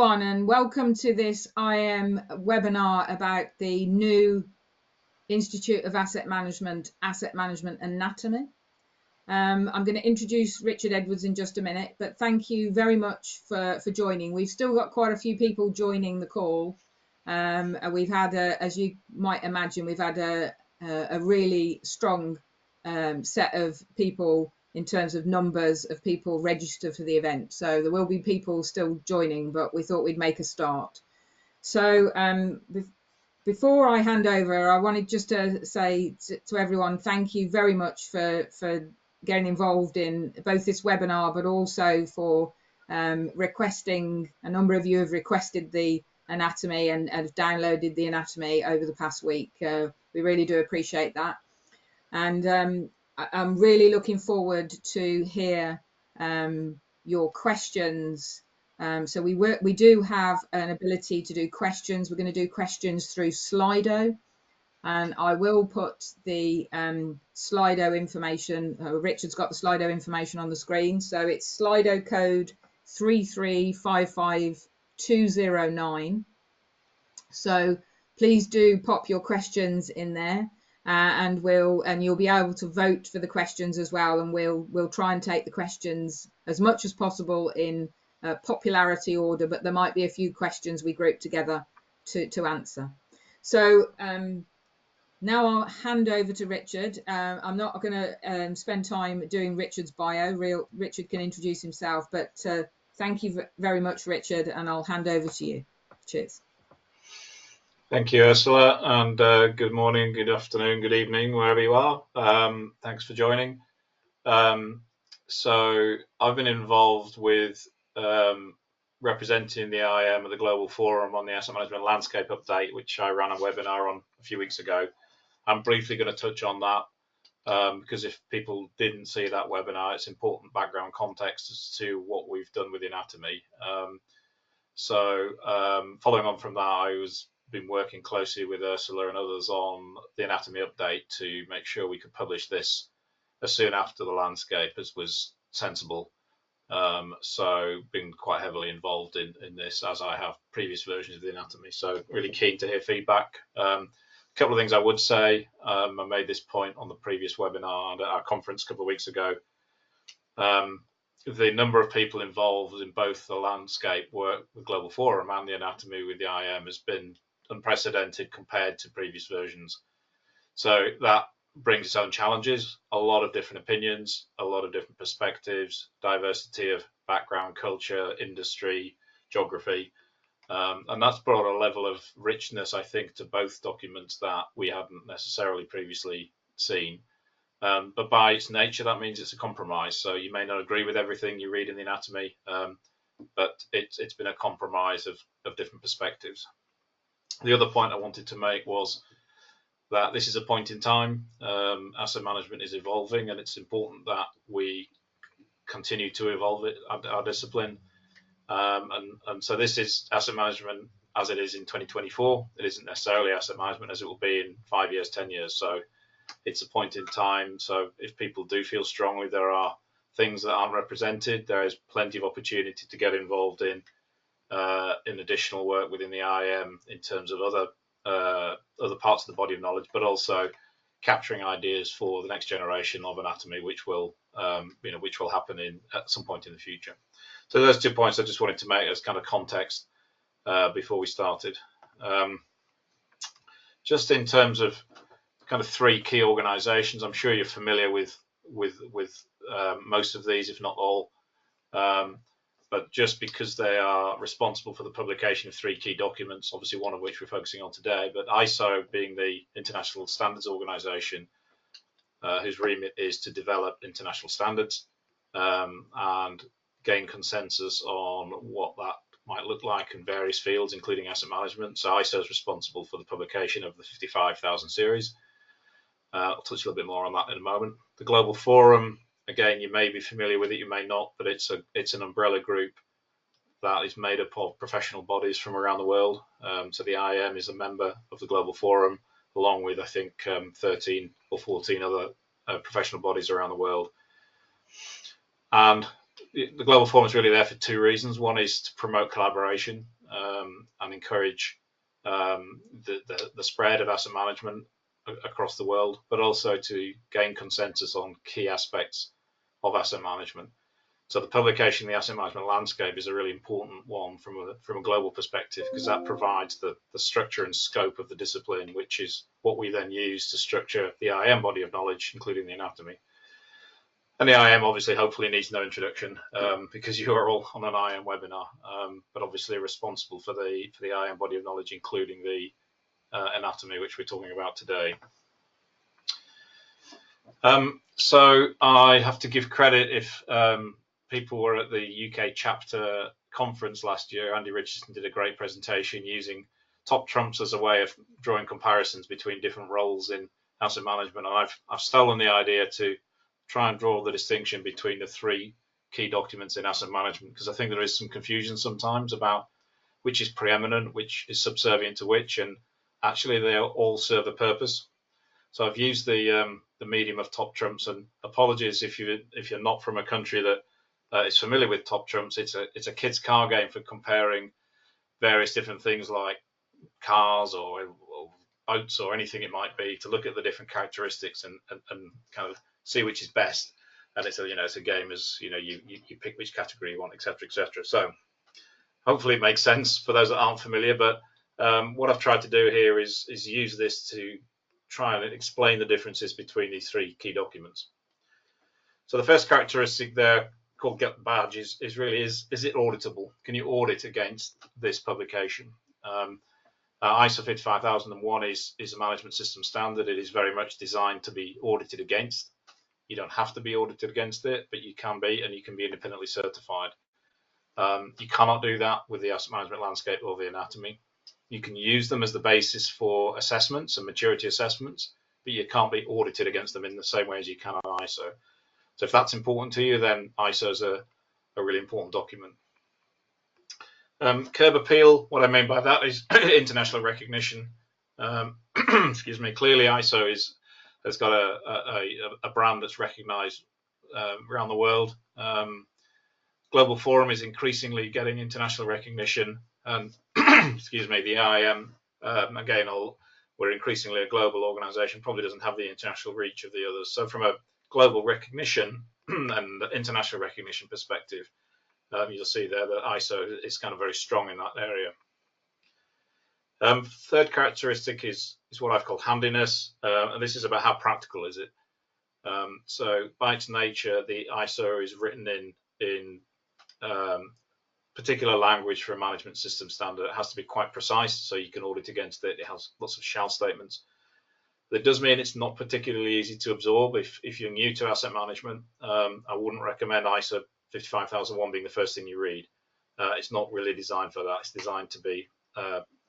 everyone, and welcome to this IAM webinar about the new Institute of Asset Management Anatomy. I'm going to introduce Richard Edwards in just a minute, but thank you very much for joining. We've still got quite a few people joining the call. We've had, as you might imagine, we've had a really strong set of people in terms of numbers of people registered for the event. So there will be people still joining, but we thought we'd make a start. So before I hand over, I wanted just to say to everyone, thank you very much for getting involved in both this webinar, but also for requesting. A number of you have requested the anatomy and have downloaded the anatomy over the past week. We really do appreciate that. And I'm really looking forward to hear your questions. So we do have an ability to do questions. We're going to do questions through Slido, and I will put the Slido information. Richard's got the Slido information on the screen. So it's Slido code 3355209. So please do pop your questions in there. And you'll be able to vote for the questions as well, and we'll try and take the questions as much as possible in popularity order, but there might be a few questions we group together to answer. So now I'll hand over to Richard. I'm not going to spend time doing Richard's bio. Richard can introduce himself, but thank you very much, Richard, and I'll hand over to you. Cheers. Thank you, Ursula, and good morning, good afternoon, good evening, wherever you are. Thanks for joining. So I've been involved with representing the IAM at the Global Forum on the Asset Management Landscape Update, which I ran a webinar on a few weeks ago. I'm briefly going to touch on that because if people didn't see that webinar, it's important background context as to what we've done with the anatomy. Following on from that, I been working closely with Ursula and others on the anatomy update to make sure we could publish this as soon after the landscape as was sensible. So been quite heavily involved in this, as I have previous versions of the anatomy. So really keen to hear feedback. A couple of things I would say. I made this point on the previous webinar and at our conference a couple of weeks ago. The number of people involved in both the landscape work, the Global Forum, and the anatomy with the IAM has been unprecedented compared to previous versions. So that brings its own challenges, a lot of different opinions, a lot of different perspectives, diversity of background, culture, industry, geography. And that's brought a level of richness, I think, to both documents that we hadn't necessarily previously seen. But by its nature, that means it's a compromise. So you may not agree with everything you read in the anatomy, but it's been a compromise of different perspectives. The other point I wanted to make was that this is a point in time. Asset management is evolving, and it's important that we continue to evolve our discipline. And so this is asset management as it is in 2024. It isn't necessarily asset management as it will be in 5 years, 10 years. So it's a point in time. So if people do feel strongly there are things that aren't represented, there is plenty of opportunity to get involved in additional work within the IAM in terms of other parts of the body of knowledge, but also capturing ideas for the next generation of anatomy, which will happen at some point in the future. So those 2 points I just wanted to make as kind of context before we started. Just in terms of kind of 3 key organisations, I'm sure you're familiar with most of these, if not all. But just because they are responsible for the publication of 3 key documents, obviously one of which we're focusing on today, but ISO being the International Standards Organization, whose remit is to develop international standards and gain consensus on what that might look like in various fields, including asset management. So ISO is responsible for the publication of the 55,000 series. I'll touch a little bit more on that in a moment. The Global Forum, again, you may be familiar with it, you may not, but it's an umbrella group that is made up of professional bodies from around the world. So the IAM is a member of the Global Forum, along with, I think, 13 or 14 other professional bodies around the world. And the Global Forum is really there for two reasons. One is to promote collaboration and encourage the spread of asset management across the world, but also to gain consensus on key aspects of asset management. So the publication of the asset management landscape is a really important one from a global perspective, because that provides the structure and scope of the discipline, which is what we then use to structure the IAM body of knowledge, including the anatomy. And the IAM obviously hopefully needs no introduction, because you are all on an IAM webinar, but obviously responsible for the IAM body of knowledge, including the anatomy, which we're talking about today. So I have to give credit if people were at the UK chapter conference last year. Andy Richardson did a great presentation using top trumps as a way of drawing comparisons between different roles in asset management. And I've stolen the idea to try and draw the distinction between the three key documents in asset management, because I think there is some confusion sometimes about which is preeminent, which is subservient to which, and actually they all serve a purpose. So I've used the medium of top trumps, and apologies if you're not from a country that is familiar with top trumps. It's a kid's car game for comparing various different things like cars or boats or anything it might be, to look at the different characteristics and kind of see which is best. And it's a game as you pick which category you want, etc., etc. So hopefully it makes sense for those that aren't familiar. But what I've tried to do here is use this to try and explain the differences between these three key documents. So the first characteristic there, called get badge, is it auditable? Can you audit against this publication? ISO 55001 is a management system standard. It is very much designed to be audited against. You don't have to be audited against it, but you can be, and you can be independently certified. You cannot do that with the asset management landscape or the anatomy. You can use them as the basis for assessments and maturity assessments, but you can't be audited against them in the same way as you can on ISO. So if that's important to you, then ISO is a really important document. Curb appeal, what I mean by that is international recognition. Excuse me. Clearly, ISO has got a brand that's recognised around the world. Global Forum is increasingly getting international recognition, and excuse me, the IAM again, we're increasingly a global organisation, probably doesn't have the international reach of the others. So from a global recognition and international recognition perspective, you'll see there that ISO is kind of very strong in that area. Third characteristic is what I've called handiness, and this is about how practical is it. So by its nature, the ISO is written in particular language for a management system standard. It has to be quite precise, so you can audit against it. It has lots of shall statements. That does mean it's not particularly easy to absorb. If you're new to asset management, I wouldn't recommend ISO 55001 being the first thing you read. It's not really designed for that. It's designed to be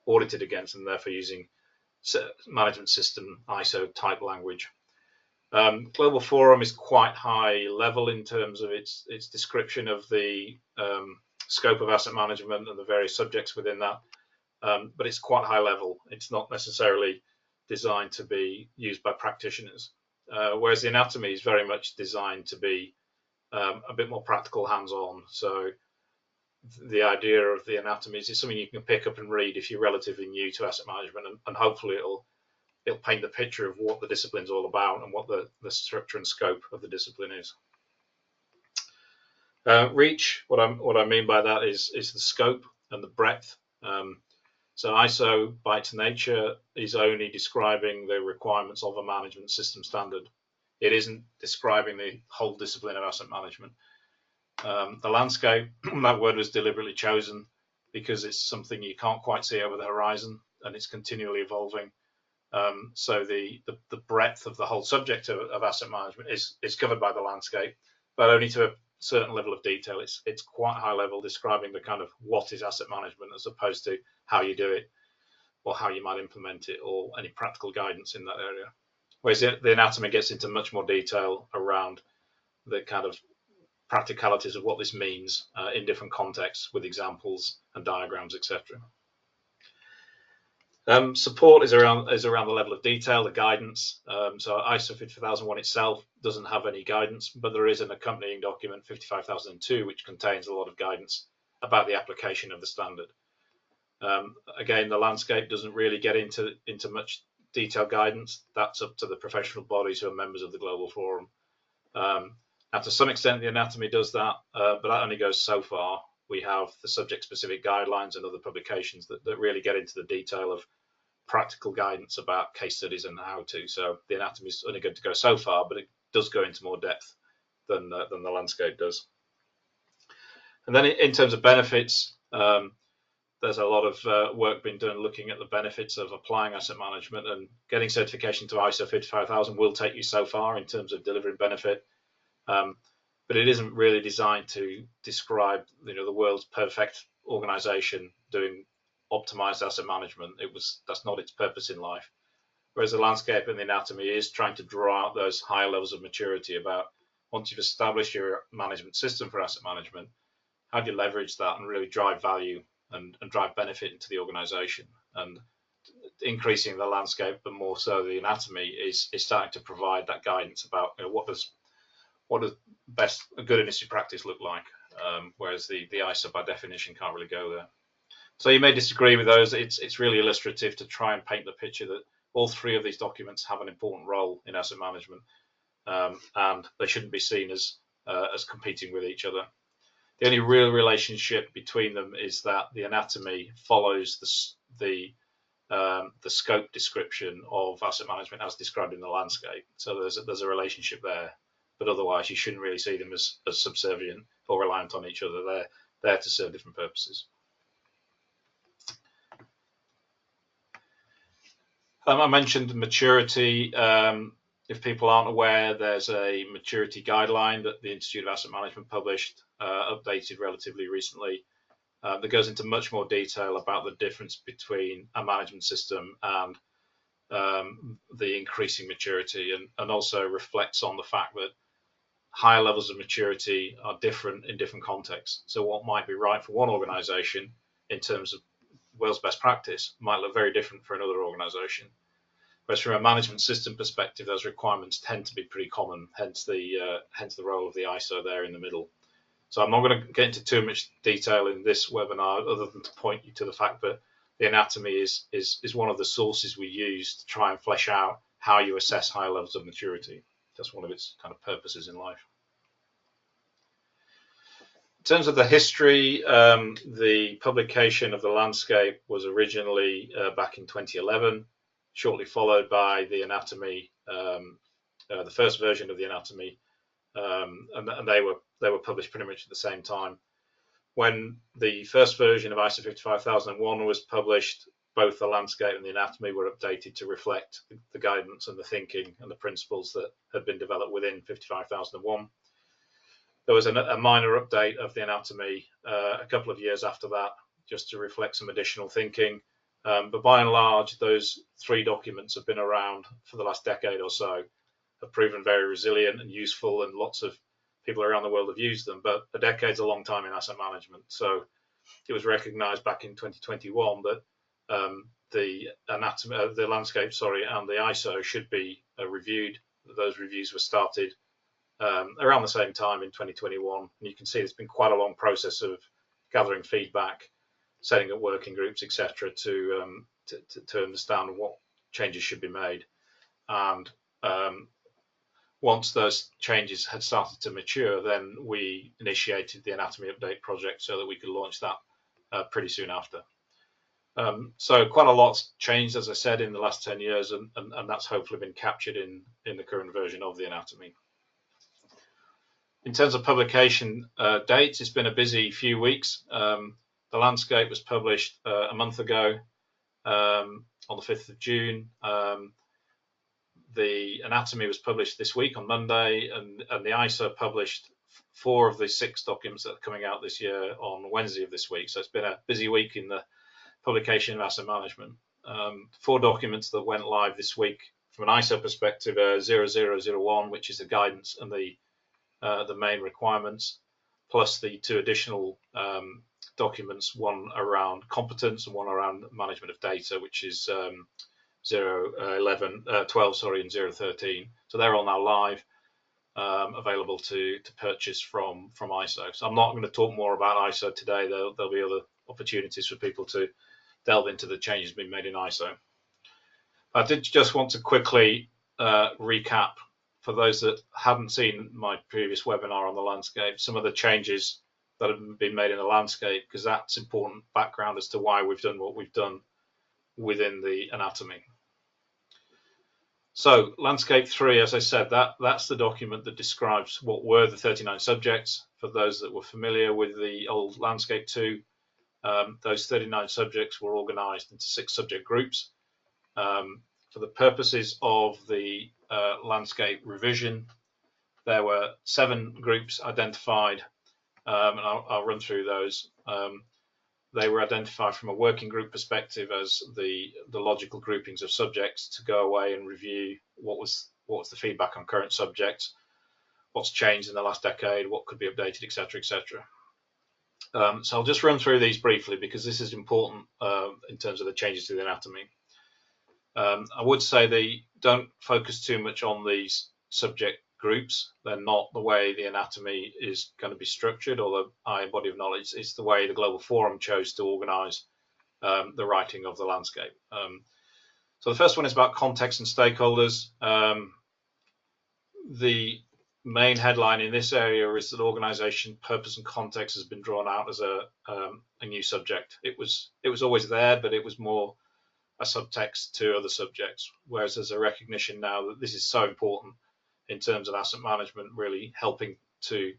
audited against, and therefore using management system ISO type language. Global Forum is quite high level in terms of its description of the scope of asset management and the various subjects within that, but it's quite high level. It's not necessarily designed to be used by practitioners, whereas the anatomy is very much designed to be a bit more practical, hands-on. So the idea of the anatomy is something you can pick up and read if you're relatively new to asset management, and hopefully it'll paint the picture of what the discipline's all about and what the structure and scope of the discipline is. Reach, what I mean by that is the scope and the breadth. So ISO, by its nature, is only describing the requirements of a management system standard. It isn't describing the whole discipline of asset management. The landscape, that word was deliberately chosen because it's something you can't quite see over the horizon, and it's continually evolving. So the breadth of the whole subject of asset management is covered by the landscape, but only to a certain level of detail. It's quite high level, describing the kind of what is asset management as opposed to how you do it or how you might implement it or any practical guidance in that area. Whereas the anatomy gets into much more detail around the kind of practicalities of what this means in different contexts with examples and diagrams, etc. Support is around the level of detail, the guidance. So ISO 55001 itself doesn't have any guidance, but there is an accompanying document 55002 which contains a lot of guidance about the application of the standard. Again, the landscape doesn't really get into much detailed guidance. That's up to the professional bodies who are members of the Global Forum. Now, to some extent, the anatomy does that, but that only goes so far. We have the subject-specific guidelines and other publications that really get into the detail of practical guidance about case studies and how to. So the anatomy is only going to go so far, but it does go into more depth than the landscape does. And then in terms of benefits, there's a lot of work being done looking at the benefits of applying asset management, and getting certification to ISO 55000 will take you so far in terms of delivering benefit. But it isn't really designed to describe, the world's perfect organization doing optimized asset management. That's not its purpose in life. Whereas the landscape and the anatomy is trying to draw out those higher levels of maturity about, once you've established your management system for asset management, how do you leverage that and really drive value and drive benefit into the organization? And increasing the landscape, but more so the anatomy, is starting to provide that guidance about, what does a good industry practice look like, whereas the ISO by definition can't really go there. So you may disagree with those. It's really illustrative to try and paint the picture that all three of these documents have an important role in asset management, and they shouldn't be seen as competing with each other. The only real relationship between them is that the anatomy follows the scope description of asset management as described in the landscape. So there's a relationship there, but otherwise you shouldn't really see them as subservient or reliant on each other. They're there to serve different purposes. I mentioned maturity. If people aren't aware, there's a maturity guideline that the Institute of Asset Management published, updated relatively recently, that goes into much more detail about the difference between a management system and the increasing maturity, and also reflects on the fact that higher levels of maturity are different in different contexts. So what might be right for one organization in terms of world's best practice might look very different for another organization. Whereas from a management system perspective, those requirements tend to be pretty common, hence the role of the ISO there in the middle. So I'm not going to get into too much detail in this webinar, other than to point you to the fact that the anatomy is one of the sources we use to try and flesh out how you assess higher levels of maturity. That's one of its kind of purposes in life. In terms of the history, the publication of the landscape was originally back in 2011, shortly followed by the anatomy, the first version of the anatomy, and they were published pretty much at the same time. When the first version of ISO 55001 was published, both the landscape and the anatomy were updated to reflect the guidance and the thinking and the principles that had been developed within 55001. There was a minor update of the anatomy a couple of years after that, just to reflect some additional thinking. But by and large, those three documents have been around for the last decade or so, have proven very resilient and useful, and lots of people around the world have used them. But a decade's a long time in asset management. So it was recognized back in 2021 that the landscape, and the ISO should be reviewed. Those reviews were started around the same time in 2021, and you can see it's been quite a long process of gathering feedback, setting up working groups, etc., to understand what changes should be made. And once those changes had started to mature, then we initiated the anatomy update project so that we could launch that pretty soon after. So quite a lot's changed, as I said, in the last 10 years, and that's hopefully been captured in the current version of the anatomy. In terms of publication dates, it's been a busy few weeks. The landscape was published a month ago on the 5th of June. The anatomy was published this week on Monday, and the ISO published 4 of the 6 documents that are coming out this year on Wednesday of this week. So it's been a busy week in the publication of asset management. 4 documents that went live this week from an ISO perspective are 0001, which is the guidance and the main requirements, plus the 2 additional documents, one around competence and one around management of data, which is 12, sorry, and 013. So they're all now live, available to purchase from ISO. So I'm not going to talk more about ISO today. There'll be other opportunities for people to delve into the changes being made in ISO. I did just want to quickly recap for those that haven't seen my previous webinar on the landscape, some of the changes that have been made in the landscape, because that's important background as to why we've done what we've done within the anatomy. So landscape 3, as I said, that's the document that describes what were the 39 subjects. For those that were familiar with the old landscape 2, those 39 subjects were organized into 6 subject groups. For the purposes of the landscape revision, there were 7 groups identified, and I'll run through those. They were identified from a working group perspective as the logical groupings of subjects to go away and review what was the feedback on current subjects, what's changed in the last decade, what could be updated, etc., etc. So I'll just run through these briefly because this is important in terms of the changes to the anatomy. I would say they don't focus too much on these subject groups. They're not the way the anatomy is going to be structured or the IAM body of knowledge. It's the way the Global Forum chose to organise the writing of the landscape. So the first one is about context and stakeholders. The main headline in this area is that organisation, purpose and context has been drawn out as a new subject. It was always there, but it was more a subtext to other subjects, whereas there's a recognition now that this is so important in terms of asset management, really helping to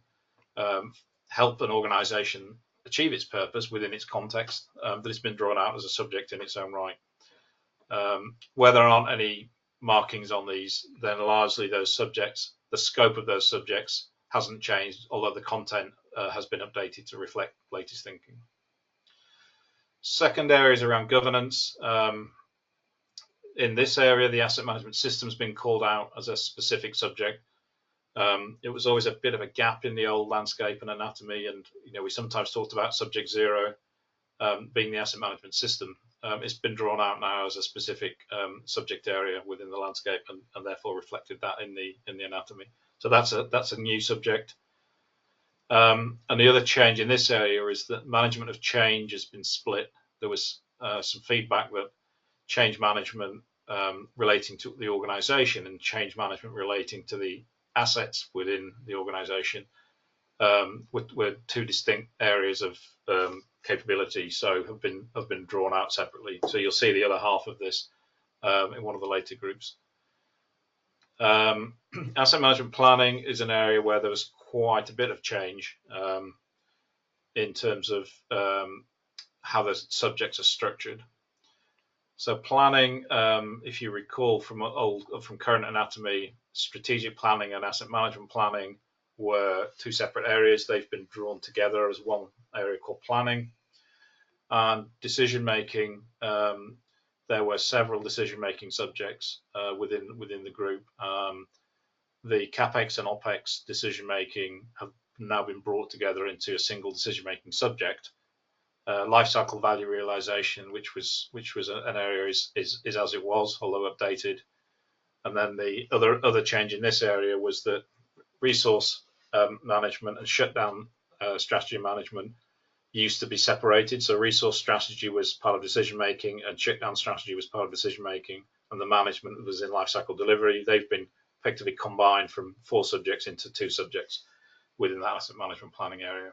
help an organisation achieve its purpose within its context, that it's been drawn out as a subject in its own right. Where there aren't any markings on these, then largely those subjects, the scope of those subjects hasn't changed, although the content has been updated to reflect latest thinking. Second area is around governance. In this area, the asset management system has been called out as a specific subject. It was always a bit of a gap in the old landscape and anatomy, and we sometimes talked about subject 0 being the asset management system. It's been drawn out now as a specific subject area within the landscape, and therefore reflected that in the anatomy. So that's a new subject. And the other change in this area is that management of change has been split. There was some feedback that change management relating to the organisation and change management relating to the assets within the organisation were 2 distinct areas of capability, so have been drawn out separately. So you'll see the other half of this in one of the later groups. Asset management planning is an area where there was quite a bit of change in terms of how the subjects are structured. So planning, if you recall from current anatomy, strategic planning and asset management planning were 2 separate areas. They've been drawn together as one area called planning. And decision making, there were several decision making subjects within the group. The CapEx and OpEx decision making have now been brought together into a single decision making subject. Lifecycle value realization, which was an area, is as it was, although updated. And then the other change in this area was that resource management and shutdown strategy management used to be separated. So resource strategy was part of decision making, and shutdown strategy was part of decision making, and the management was in lifecycle delivery. They've been effectively combined from 4 subjects into 2 subjects within that asset management planning area.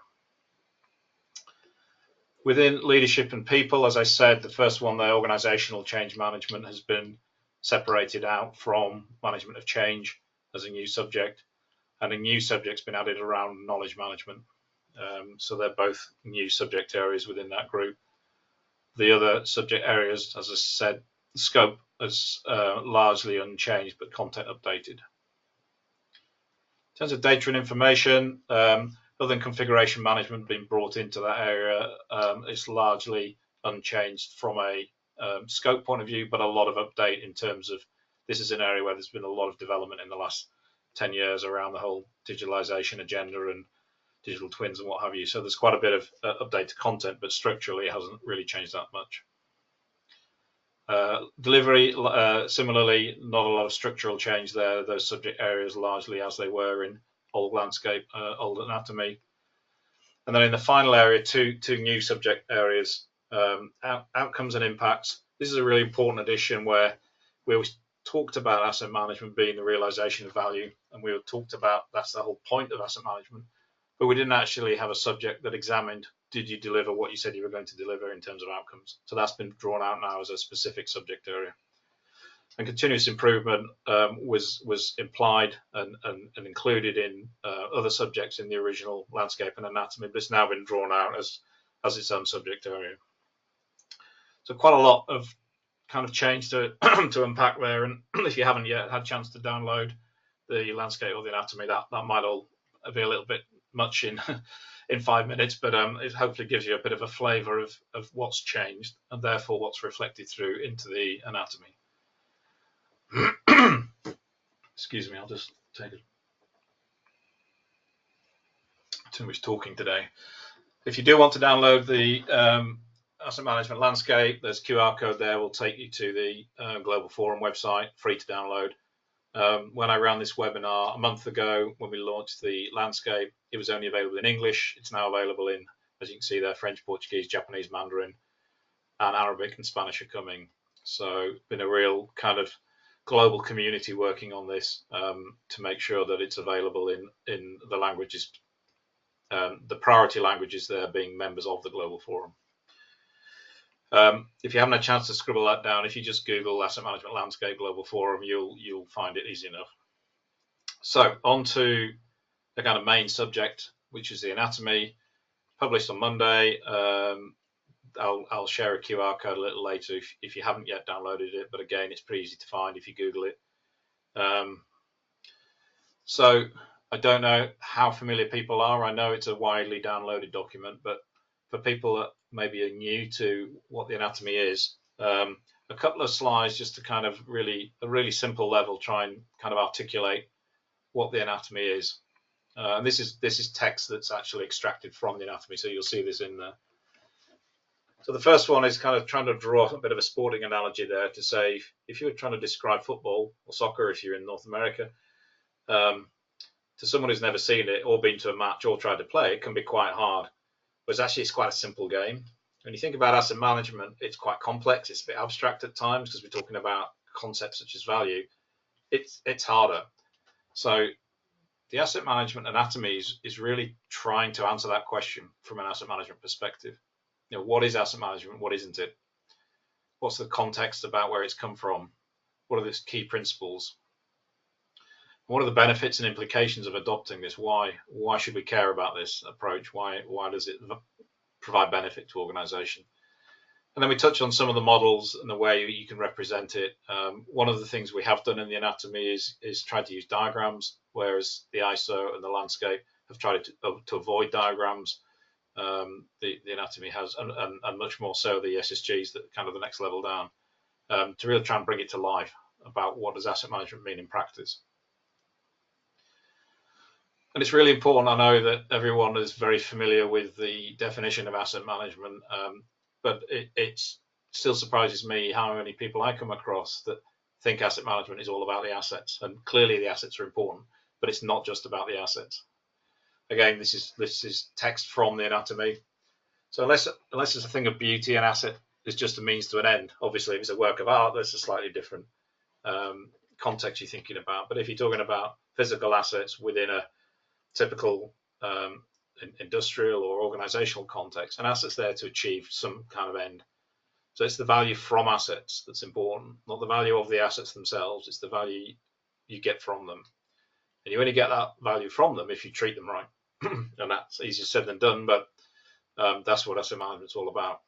Within leadership and people, as I said, the first one, the organizational change management, has been separated out from management of change as a new subject, and a new subject's been added around knowledge management. So they're both new subject areas within that group. The other subject areas, as I said, the scope is largely unchanged, but content updated. In terms of data and information, other than configuration management being brought into that area, it's largely unchanged from a scope point of view, but a lot of update in terms of this is an area where there's been a lot of development in the last 10 years around the whole digitalization agenda and digital twins and what have you. So there's quite a bit of updated content, but structurally it hasn't really changed that much. Delivery, similarly, not a lot of structural change there. Those subject areas largely as they were in old landscape, old anatomy. And then in the final area, two new subject areas, outcomes and impacts. This is a really important addition where we always talked about asset management being the realization of value, and we talked about that's the whole point of asset management, but we didn't actually have a subject that examined, did you deliver what you said you were going to deliver in terms of outcomes? So that's been drawn out now as a specific subject area. And continuous improvement was implied and included in other subjects in the original landscape and anatomy, but it's now been drawn out as its own subject area. So quite a lot of kind of change to to unpack there. And if you haven't yet had a chance to download the landscape or the anatomy, that might all be a little bit much in in 5 minutes, but it hopefully gives you a bit of a flavour of what's changed and therefore what's reflected through into the anatomy. Excuse me, I'll just take too much talking today. If you do want to download the asset management landscape, there's a QR code there. Will take you to the Global Forum website, free to download. When I ran this webinar a month ago, when we launched the landscape, it was only available in English. It's now available in, as you can see there, French, Portuguese, Japanese, Mandarin, and Arabic and Spanish are coming. So been a real kind of global community working on this to make sure that it's available in the languages, the priority languages there being members of the Global Forum. If you haven't had a chance to scribble that down, if you just Google Asset Management Landscape Global Forum, you'll find it easy enough. So on to the kind of main subject, which is the anatomy, published on Monday. I'll share a QR code a little later if you haven't yet downloaded it, but again, it's pretty easy to find if you Google it. So I don't know how familiar people are. I know it's a widely downloaded document, but for people that maybe are new to what the anatomy is, a couple of slides just to kind of a really simple level try and kind of articulate what the anatomy is. And this is text that's actually extracted from the anatomy, so you'll see this in there. So the first one is kind of trying to draw a bit of a sporting analogy there to say, if you were trying to describe football or soccer, if you're in North America, to someone who's never seen it or been to a match or tried to play, it can be quite hard. But it's quite a simple game. When you think about asset management, it's quite complex. It's a bit abstract at times because we're talking about concepts such as value. It's harder. So the asset management anatomy is really trying to answer that question from an asset management perspective. You know, what is asset management? What isn't it? What's the context about where it's come from? What are the key principles? What are the benefits and implications of adopting this? Why should we care about this approach? Why does it provide benefit to organization? And then we touch on some of the models and the way you can represent it. One of the things we have done in the anatomy is try to use diagrams, whereas the ISO and the landscape have tried to avoid diagrams. The anatomy has, and much more so the SSGs, that kind of the next level down, to really try and bring it to life about what does asset management mean in practice. And it's really important. I know that everyone is very familiar with the definition of asset management, but it still surprises me how many people I come across that think asset management is all about the assets. And clearly the assets are important, but it's not just about the assets. Again, this is text from the anatomy. So unless it's a thing of beauty, an asset is just a means to an end. Obviously, if it's a work of art, there's a slightly different context you're thinking about. But if you're talking about physical assets within a typical industrial or organizational context, an asset's there to achieve some kind of end. So it's the value from assets that's important, not the value of the assets themselves. It's the value you get from them. And you only get that value from them if you treat them right. And that's easier said than done, but that's what asset management's all about.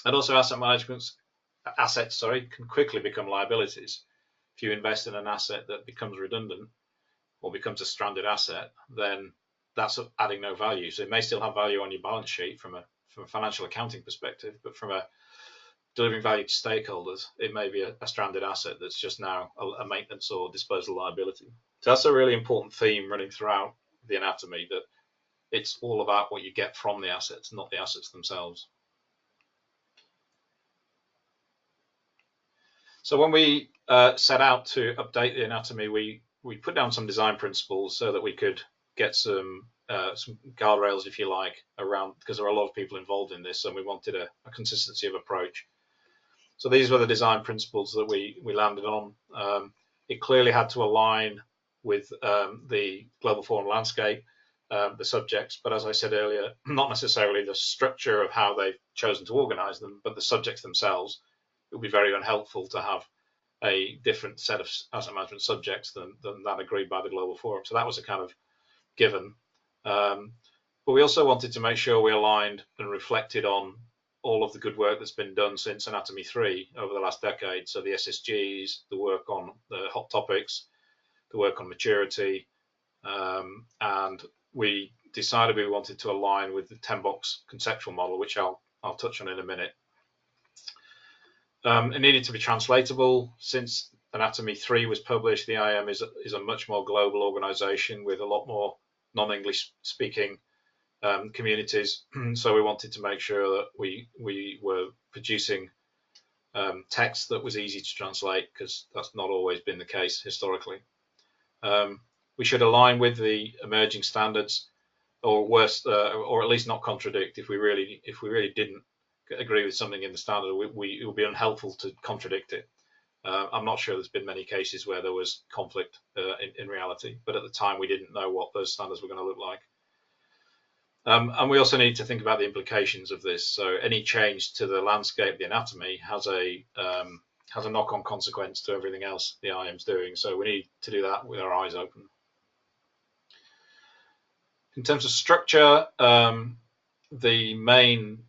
And also assets can quickly become liabilities. If you invest in an asset that becomes redundant or becomes a stranded asset, then that's adding no value. So it may still have value on your balance sheet from a financial accounting perspective, but from a delivering value to stakeholders, it may be a stranded asset that's just now a maintenance or disposal liability. So that's a really important theme running throughout the anatomy, that It's all about what you get from the assets, not the assets themselves. So when we set out to update the anatomy, we put down some design principles so that we could get some guardrails, if you like, around, because there are a lot of people involved in this, and we wanted a consistency of approach. So these were the design principles that we landed on. It clearly had to align with the global forum landscape, the subjects, but as I said earlier, not necessarily the structure of how they've chosen to organize them, but the subjects themselves. It would be very unhelpful to have a different set of asset management subjects than that agreed by the global forum. So that was a kind of given. But we also wanted to make sure we aligned and reflected on all of the good work that's been done since Anatomy 3 over the last decade. So the SSGs, the work on the hot topics, the work on maturity, and we decided we wanted to align with the 10-box conceptual model, which I'll touch on in a minute. It needed to be translatable. Since Anatomy 3 was published, the IAM is a much more global organization with a lot more non-English speaking communities. So we wanted to make sure that we were producing text that was easy to translate, because that's not always been the case historically. We should align with the emerging standards, or worse, or at least not contradict. If we really didn't agree with something in the standard, it would be unhelpful to contradict it. I'm not sure there's been many cases where there was conflict in reality, but at the time we didn't know what those standards were going to look like. And we also need to think about the implications of this. So any change to the landscape, the anatomy, has a knock-on consequence to everything else the IAM's doing. So we need to do that with our eyes open. In terms of structure, the main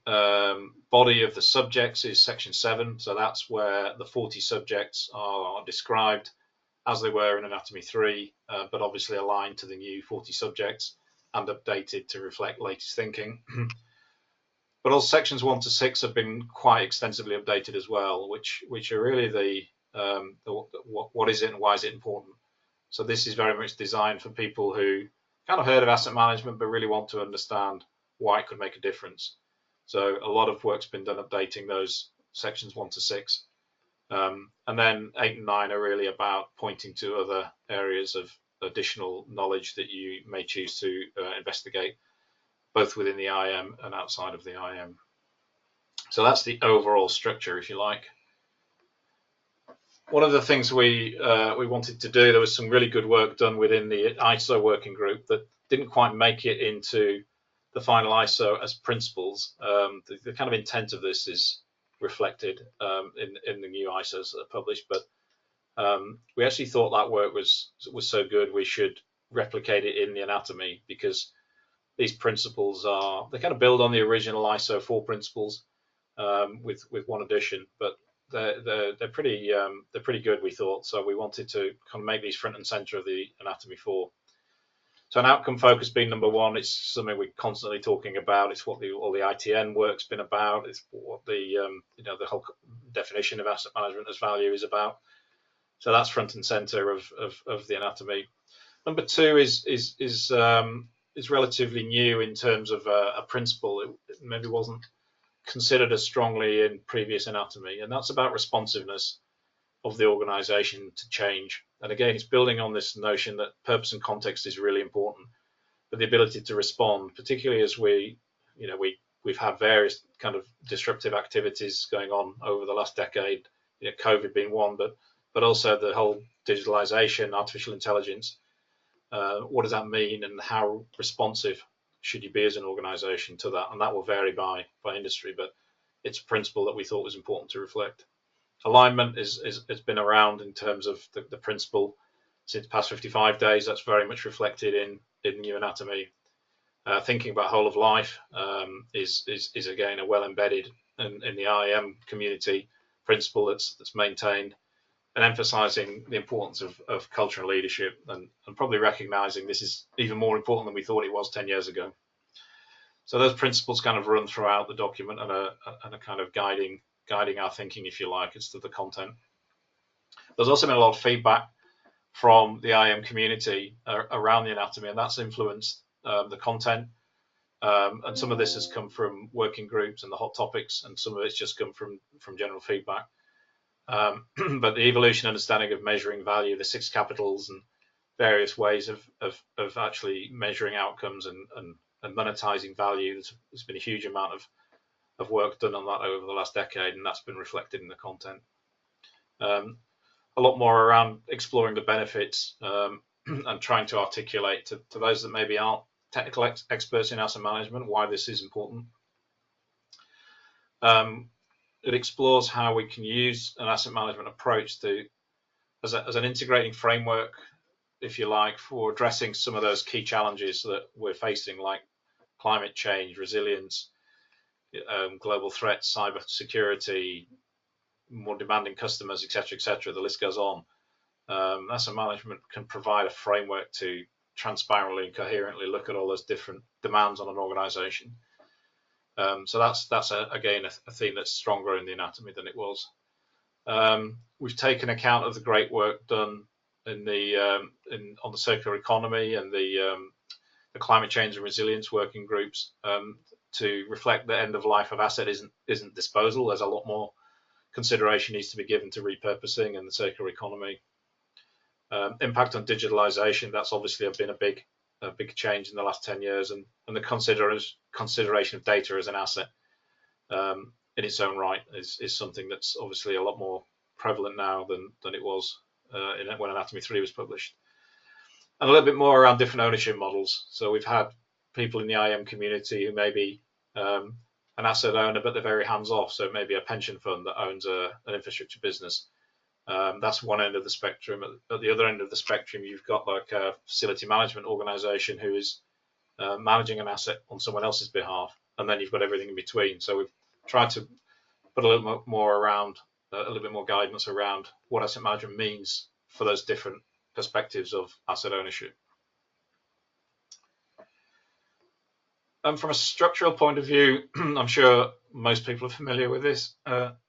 body of the subjects is section 7. So that's where the 40 subjects are described as they were in Anatomy 3, but obviously aligned to the new 40 subjects and updated to reflect latest thinking. But all sections 1 to 6 have been quite extensively updated as well, which are really what is it and why is it important. So this is very much designed for people who kind of heard of asset management but really want to understand why it could make a difference. So a lot of work's been done updating those sections 1 to 6. And then 8 and 9 are really about pointing to other areas of additional knowledge that you may choose to investigate, both within the IAM and outside of the IAM. So that's the overall structure, if you like. One of the things we wanted to do, there was some really good work done within the ISO working group that didn't quite make it into the final ISO as principles. The kind of intent of this is reflected in the new ISOs that are published, but we actually thought that work was so good we should replicate it in the anatomy, because these principles they kind of build on the original ISO 4 principles with one addition, but they're pretty good, we thought. So we wanted to kind of make these front and center of the Anatomy 4. So an outcome focus being number 1, it's something we're constantly talking about. It's what all the ITN work's been about. It's what the the whole definition of asset management as value is about. So that's front and center of the anatomy. Number 2 is relatively new in terms of a principle. It maybe wasn't considered as strongly in previous anatomy, and that's about responsiveness of the organization to change. And again, it's building on this notion that purpose and context is really important, but the ability to respond, particularly as we've had various kind of disruptive activities going on over the last decade, COVID being one, but also the whole digitalization, artificial intelligence. What does that mean, and how responsive should you be as an organization to that? And that will vary by industry, but it's a principle that we thought was important to reflect. Alignment has been around in terms of the principle since past 55 days. That's very much reflected in new anatomy. Thinking about whole of life is again a well embedded in the IAM community principle that's maintained, and emphasizing the importance of culture and leadership, and probably recognizing this is even more important than we thought it was 10 years ago. So those principles kind of run throughout the document and are kind of guiding our thinking, if you like, as to the content. There's also been a lot of feedback from the IAM community around the anatomy, and that's influenced the content. And some of this has come from working groups and the hot topics, and some of it's just come from general feedback. But the evolution understanding of measuring value, the 6 capitals, and various ways of actually measuring outcomes and monetizing value. There's been a huge amount of work done on that over the last decade, and that's been reflected in the content. A lot more around exploring the benefits and trying to articulate to those that maybe aren't technical experts in asset management why this is important. It explores how we can use an asset management approach as an integrating framework, if you like, for addressing some of those key challenges that we're facing, like climate change, resilience, global threats, cyber security, more demanding customers, etc., etc. The list goes on. Asset management can provide a framework to transparently and coherently look at all those different demands on an organization. So that's again a theme that's stronger in the anatomy than it was. We've taken account of the great work done in on the circular economy and the climate change and resilience working groups to reflect the end of life of asset isn't disposal. There's a lot more consideration needs to be given to repurposing and the circular economy. Impact on digitalization, that's obviously been a big change in the last 10 years, and the consideration of data as an asset in its own right is something that's obviously a lot more prevalent now than it was when Anatomy 3 was published. And a little bit more around different ownership models. So we've had people in the IAM community who may be an asset owner, but they're very hands-off. So it may be a pension fund that owns an infrastructure business. That's one end of the spectrum. At the other end of the spectrum, you've got like a facility management organization who is managing an asset on someone else's behalf, and then you've got everything in between. So we've tried to put a little bit more around, a little bit more guidance around what asset management means for those different perspectives of asset ownership. From a structural point of view, I'm sure most people are familiar with this.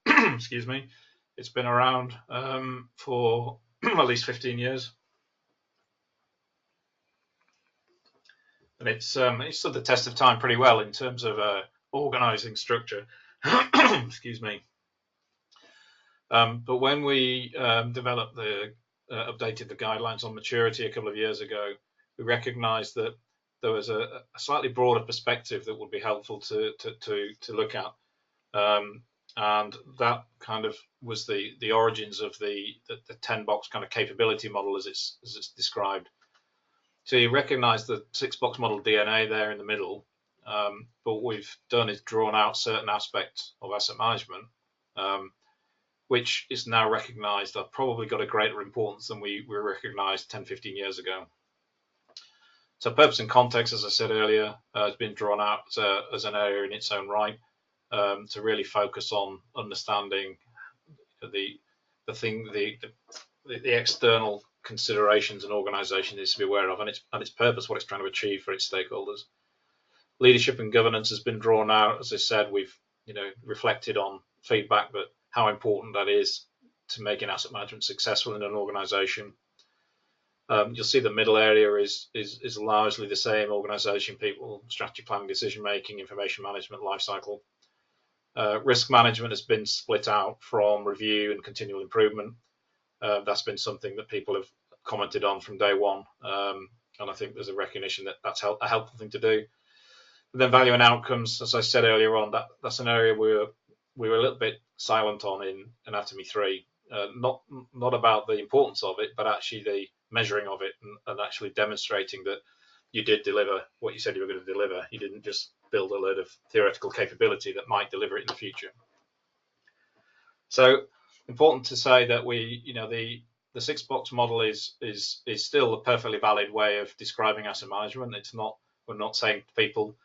Excuse me. It's been around for at least 15 years. And it's stood the test of time pretty well in terms of organizing structure. Excuse me. But when we developed updated the guidelines on maturity a couple of years ago, we recognized that there was a slightly broader perspective that would be helpful to look at. And that kind of was the origins of the 10-box kind of capability model as it's described. So you recognize the 6-box model DNA there in the middle, but what we've done is drawn out certain aspects of asset management, which is now recognized are probably got a greater importance than we recognized 10, 15 years ago. So purpose and context, as I said earlier, has been drawn out as an area in its own right, to really focus on understanding the external considerations an organization needs to be aware of, and its purpose, what it's trying to achieve for its stakeholders. Leadership and governance has been drawn out. As I said, we've reflected on feedback, but how important that is to making asset management successful in an organization. You'll see the middle area is largely the same: organization, people, strategy planning, decision making, information management, life cycle. Risk management has been split out from review and continual improvement. That's been something that people have commented on from day one, and I think there's a recognition that that's a helpful thing to do. And then value and outcomes, as I said earlier on, that's an area we were a little bit silent on in Anatomy 3. Not about the importance of it, but actually the measuring of it and actually demonstrating that you did deliver what you said you were going to deliver. You didn't just build a load of theoretical capability that might deliver it in the future. So important to say that the 6-box model is still a perfectly valid way of describing asset management. We're not saying to people,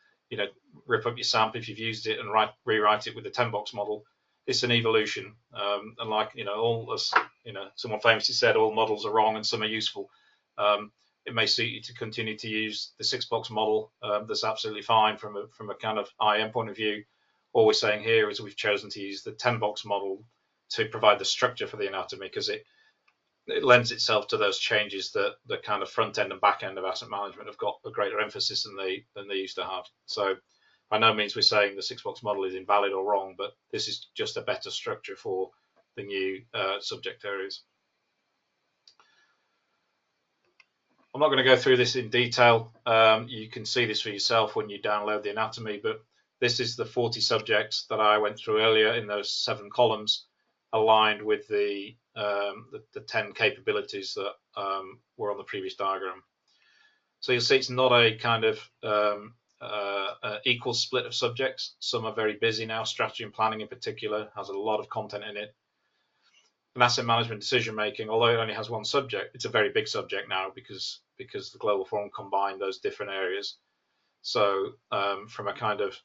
rip up your SAMP if you've used it and rewrite it with the 10-box model. It's an evolution, and like someone famously said, all models are wrong and some are useful. It may suit you to continue to use the 6-box model. That's absolutely fine from a kind of IAM point of view. All we're saying here is we've chosen to use the 10-box model to provide the structure for the anatomy, because it it lends itself to those changes that the kind of front end and back end of asset management have got a greater emphasis than they used to have. So by no means we're saying the 6-box model is invalid or wrong, but this is just a better structure for the new subject areas. I'm not going to go through this in detail. You can see this for yourself when you download the anatomy, but this is the 40 subjects that I went through earlier in those 7 columns, aligned with the 10 capabilities that were on the previous diagram. So you'll see it's not a kind of equal split of subjects. Some are very busy now. Strategy and planning in particular has a lot of content in it. And asset management decision making, although it only has 1 subject, it's a very big subject now because the Global Forum combined those different areas. So from a kind of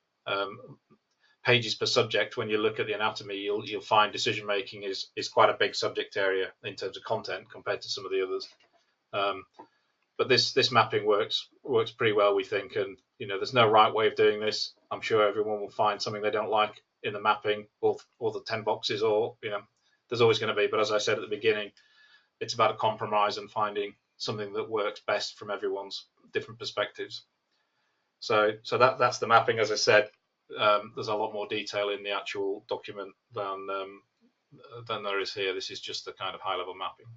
pages per subject, when you look at the anatomy, you'll find decision making is quite a big subject area in terms of content compared to some of the others. But this mapping works pretty well, we think, and there's no right way of doing this. I'm sure everyone will find something they don't like in the mapping or the 10 boxes, or there's always going to be. But as I said at the beginning, it's about a compromise and finding something that works best from everyone's different perspectives. So that's the mapping. As I said, there's a lot more detail in the actual document than there is here. This is just the kind of high-level mapping.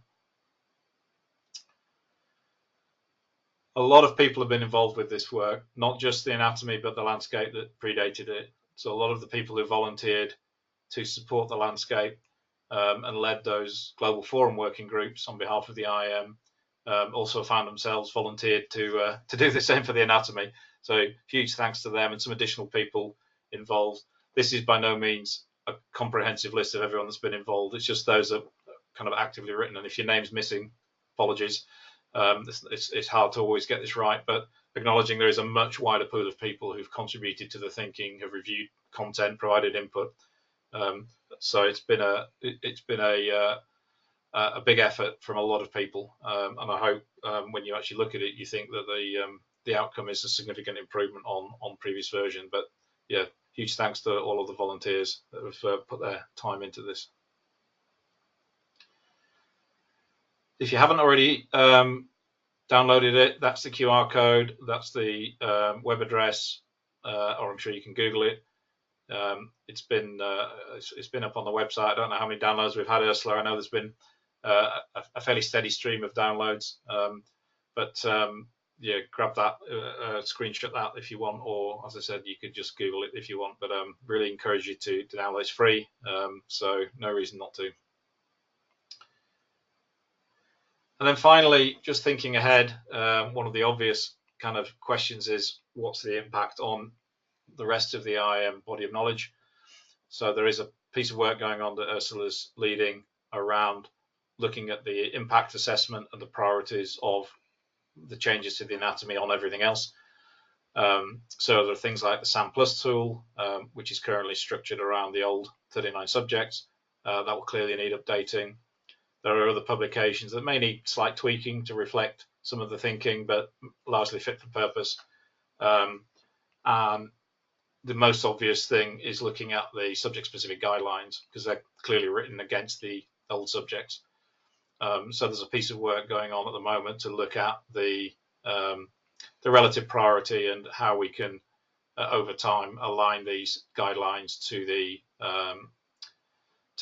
A lot of people have been involved with this work, not just the anatomy, but the landscape that predated it. So a lot of the people who volunteered to support the landscape and led those Global Forum working groups on behalf of the IAM also found themselves volunteered to do the same for the anatomy. So huge thanks to them and some additional people involved. This is by no means a comprehensive list of everyone that's been involved. It's just those that are kind of actively written. And if your name's missing, apologies. It's hard to always get this right, but acknowledging there is a much wider pool of people who've contributed to the thinking, have reviewed content, provided input. So it's been a big effort from a lot of people, and I hope when you actually look at it, you think that the outcome is a significant improvement on previous version. But yeah, huge thanks to all of the volunteers that have put their time into this. If you haven't already downloaded it, that's the QR code, that's the web address, or I'm sure you can Google it. It's been up on the website. I don't know how many downloads we've had, Ursula. I know there's been a fairly steady stream of downloads, but yeah, grab that, screenshot that if you want, or as I said, you could just Google it if you want. But really encourage you to download. It's free, so no reason not to. And then finally, just thinking ahead, one of the obvious kind of questions is, what's the impact on the rest of the IAM body of knowledge? So there is a piece of work going on that Ursula's leading around looking at the impact assessment and the priorities of the changes to the anatomy on everything else. So there are things like the SAM Plus tool, which is currently structured around the old 39 subjects. That will clearly need updating. There are other publications that may need slight tweaking to reflect some of the thinking, but largely fit for purpose. And the most obvious thing is looking at the subject-specific guidelines, because they're clearly written against the old subjects. So there's a piece of work going on at the moment to look at the relative priority and how we can, over time, align these guidelines to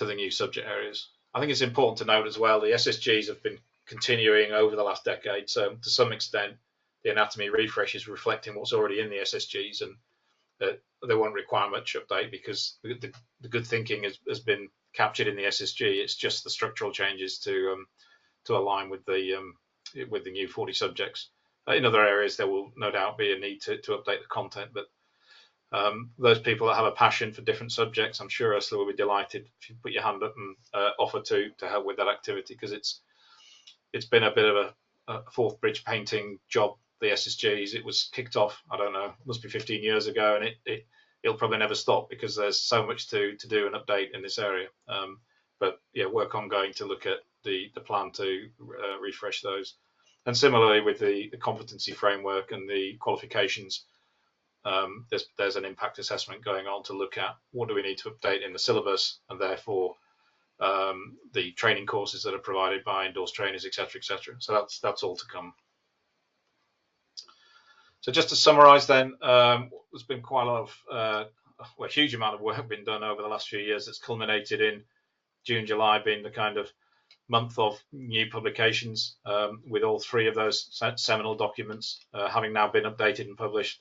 the new subject areas. I think it's important to note as well, the SSGs have been continuing over the last decade. So to some extent, the anatomy refresh is reflecting what's already in the SSGs, and they won't require much update because the good thinking has been captured in the SSG. It's just the structural changes to align with the new 40 subjects. In other areas, there will no doubt be a need to update the content, but those people that have a passion for different subjects, I'm sure Ursula will be delighted if you put your hand up and offer to help with that activity, because it's been a bit of a fourth bridge painting job, the SSGs. It was kicked off, I don't know, must be 15 years ago, and it'll probably never stop because there's so much to do and update in this area. But yeah, work ongoing to look at the plan to refresh those. And similarly with the competency framework and the qualifications, there's an impact assessment going on to look at what do we need to update in the syllabus, and therefore the training courses that are provided by endorsed trainers, etc., etc. So that's all to come. So just to summarise then, there's been quite a lot of, a huge amount of work been done over the last few years that's culminated in June, July being the kind of month of new publications, with all three of those seminal documents having now been updated and published.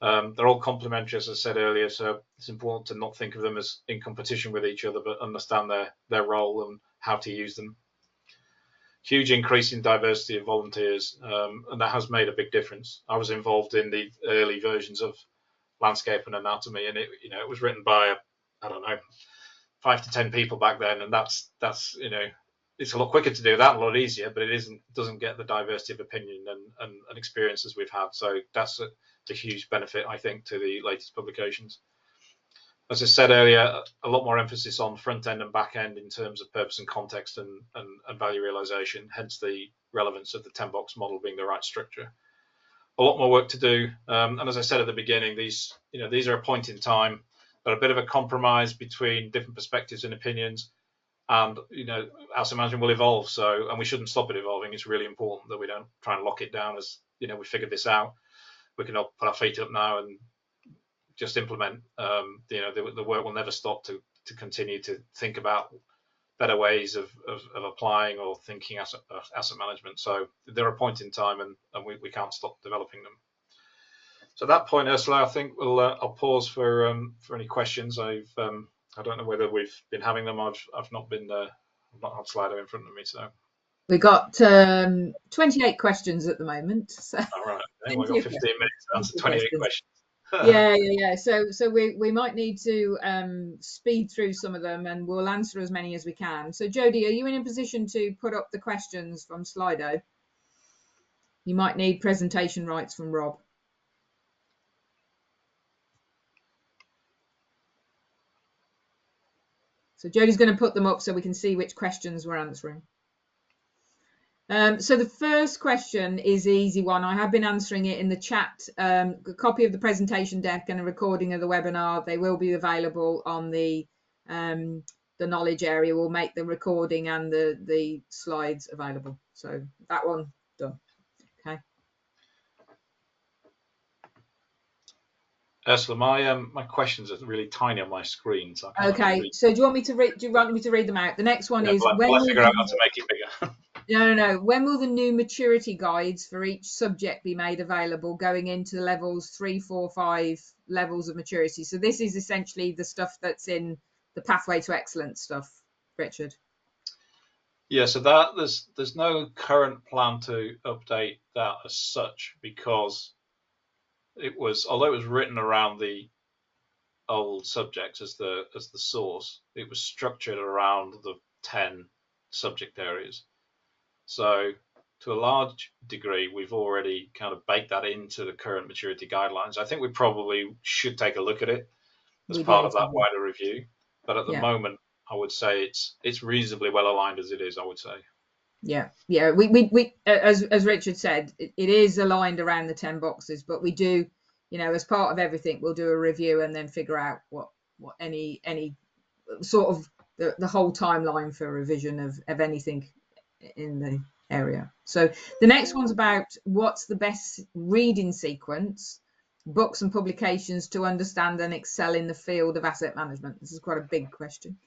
They're all complementary, as I said earlier, so it's important to not think of them as in competition with each other, but understand their role and how to use them. Huge increase in diversity of volunteers, and that has made a big difference. I was involved in the early versions of Landscape and Anatomy, and it was written by, I don't know, 5 to 10 people back then, and that's it's a lot quicker to do that, a lot easier, but it doesn't get the diversity of opinion and experiences we've had. So that's a huge benefit, I think, to the latest publications. As I said earlier, a lot more emphasis on front end and back end in terms of purpose and context and value realization, hence the relevance of the 10-box model being the right structure. A lot more work to do, and as I said at the beginning, these are a point in time. They're a bit of a compromise between different perspectives and opinions, and asset management will evolve. And we shouldn't stop it evolving. It's really important that we don't try and lock it down as we figured this out. We can all put our feet up now and just implement. The work will never stop to continue to think about better ways of applying or thinking asset management. So they're a point in time, and we can't stop developing them. So at that point, Ursula, I think I'll pause for any questions. I don't know whether we've been having them. I've not had Slido in front of me, so. We got 28 questions at the moment. So. All right, okay. We've got 15 minutes to answer 28 questions. Yeah. So we might need to speed through some of them, and we'll answer as many as we can. So Jodie, are you in a position to put up the questions from Slido? You might need presentation rights from Rob. So Jodie's going to put them up so we can see which questions we're answering. So the first question is an easy one. I have been answering it in the chat. A copy of the presentation deck and a recording of the webinar, they will be available on the knowledge area. We'll make the recording and the slides available. So that one done. Okay. Ursula, my questions are really tiny on my screen, so I can't okay. So do you want me to read them out? The next one is when I figure out how to make it bigger. No. When will the new maturity guides for each subject be made available, going into the levels 3, 4, 5 levels of maturity? So this is essentially the stuff that's in the Pathway to Excellence stuff, Richard. Yeah, so that there's no current plan to update that as such, because although it was written around the old subjects as the source, it was structured around the 10 subject areas. So to a large degree, we've already kind of baked that into the current maturity guidelines. I think we probably should take a look at it as part of that wider review. But at the moment, I would say it's reasonably well aligned as it is, I would say. Yeah. We as Richard said, it is aligned around the 10 boxes, but we do, as part of everything, we'll do a review and then figure out what any sort of the whole timeline for revision of anything in the area. So the next one's about what's the best reading sequence, books and publications to understand and excel in the field of asset management. This is quite a big question.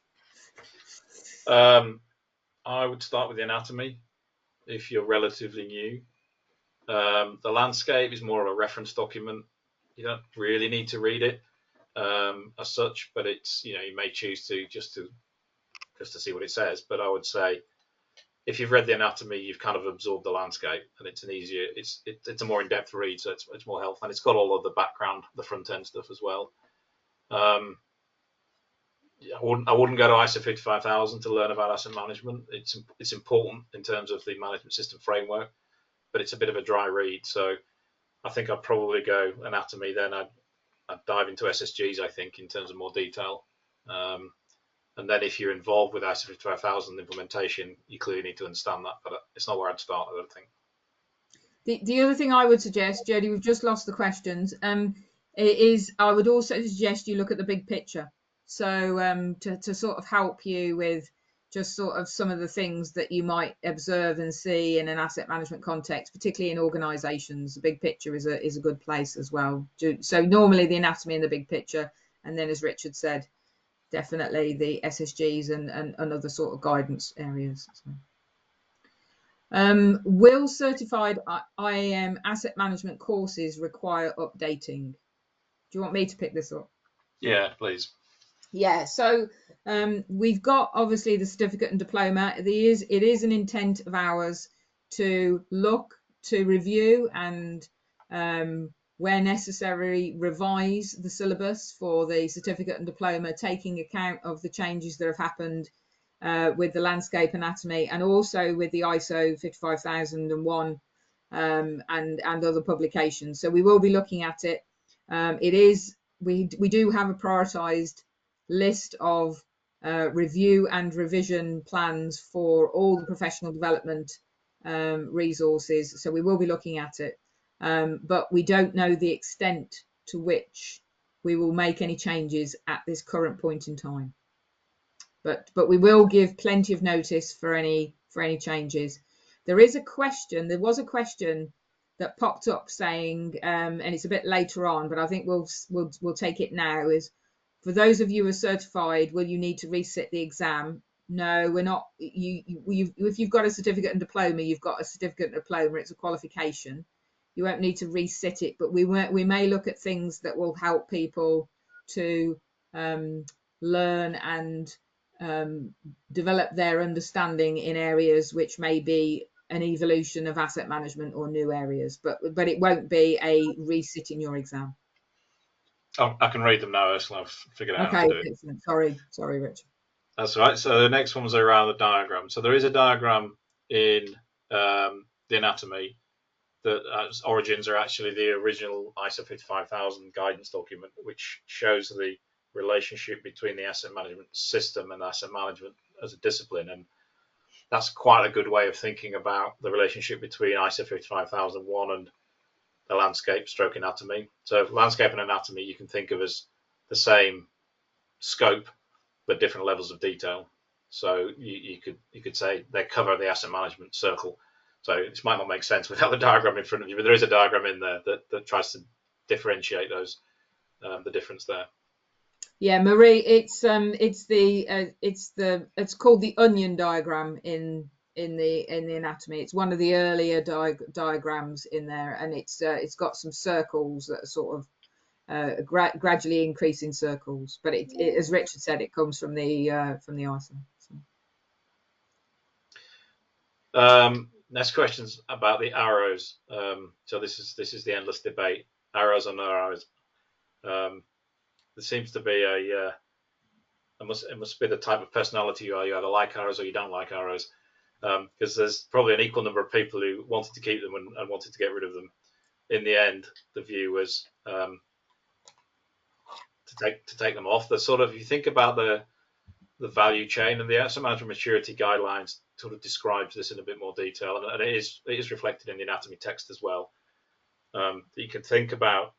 I would start with the anatomy if you're relatively new. The landscape is more of a reference document. You don't really need to read it as such, but it's you may choose to just to see what it says. But I would say if you've read the anatomy, you've kind of absorbed the landscape, and it's it's a more in-depth read, so it's more helpful, and it's got all of the background, the front end stuff as well. I wouldn't go to ISO 55000 to learn about asset management. It's important in terms of the management system framework, but it's a bit of a dry read. So I think I'd probably go anatomy, then I'd dive into SSGs, I think, in terms of more detail. And then if you're involved with ISO 55000 implementation, you clearly need to understand that, but it's not where I'd start, I don't think. The other thing I would suggest, Jodie, we've just lost the questions, is I would also suggest you look at the big picture. So to sort of help you with just sort of some of the things that you might observe and see in an asset management context, particularly in organizations. The big picture is a good place as well. So normally the anatomy and the big picture, and then as Richard said, definitely the SSGs and other sort of guidance areas. Will certified IAM asset management courses require updating? Do you want me to pick this up? Yeah, please. Yeah, so we've got obviously the certificate and diploma. It is an intent of ours to look, to review, and where necessary, revise the syllabus for the certificate and diploma, taking account of the changes that have happened with the landscape anatomy and also with the ISO 55001 and other publications. So we will be looking at it. We do have a prioritized list of review and revision plans for all the professional development resources. So we will be looking at it, but we don't know the extent to which we will make any changes at this current point in time. But we will give plenty of notice for any changes. There was a question that popped up saying, and it's a bit later on, but I think we'll take it now, is for those of you who are certified, will you need to resit the exam? No, we're not. If you've got a certificate and diploma, you've got a certificate and diploma. It's a qualification. You won't need to resit it, but we may look at things that will help people to learn and develop their understanding in areas which may be an evolution of asset management or new areas, but it won't be a resitting your exam. Oh, I can read them now, Ursula. I've figured out how Okay, to do it. excellent. Sorry, Richard. That's right. So the next one was around the diagram. So there is a diagram in the anatomy that origins are actually the original ISO 55000 guidance document, which shows the relationship between the asset management system and asset management as a discipline. And that's quite a good way of thinking about the relationship between ISO 55001 and the landscape stroke anatomy. So landscape and anatomy you can think of as the same scope but different levels of detail. So you could say they cover the asset management circle. So this might not make sense without the diagram in front of you, but there is a diagram in there that tries to differentiate those the difference there. Yeah, Marie, it's called the onion diagram in the anatomy. It's one of the earlier diagrams in there, and it's got some circles that are sort of gradually increasing circles. But as Richard said, it comes from the ISO. Next question's about the arrows. So this is the endless debate: arrows or no arrows. There seems to be it must be the type of personality you are. You either like arrows or you don't like arrows, because there's probably an equal number of people who wanted to keep them and wanted to get rid of them. In the end, the view was to take them off. The sort of, if you think about the value chain, and the asset management maturity guidelines sort of describes this in a bit more detail, and it is reflected in the anatomy text as well. You can think about